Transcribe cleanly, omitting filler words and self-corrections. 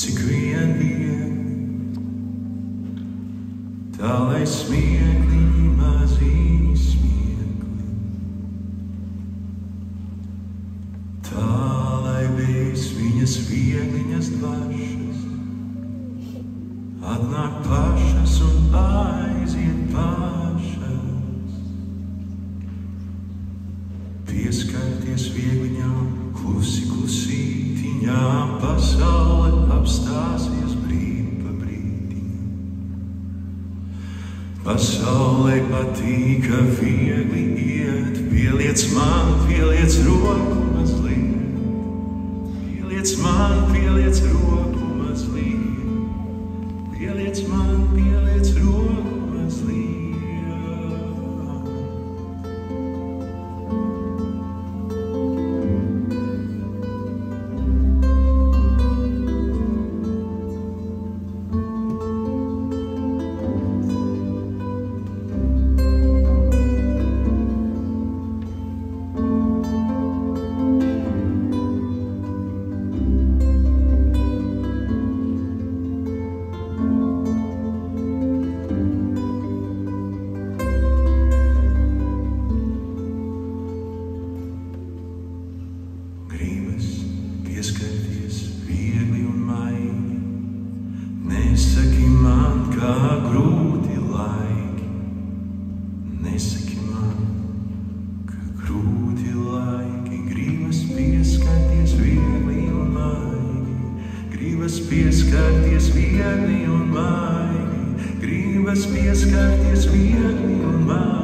cik vien viegli, tā lai smiekliņi maziņi smiekli, tā lai bez viņas viegliņas dvašas atnāk pašas un aiziet pašas. Pieskarties viegliņām, klusi klusītiņām, pasaule apstāsies brīdi pa brīdiņam. Pasaulē patīk, ka viegli iet, pieliec man, pieliec roku mazliet, pieliec man, pieliec roku mazliet, pieliec man, pieliec roku mazliet. Pieskarties viegli un maigi, nesaki man, kā grūti laiki, nesaki man, kā grūti laiki, gribas pieskarties viegli un maigi, gribas pieskarties viegli un maigi, gribas pieskarties viegli un maigi.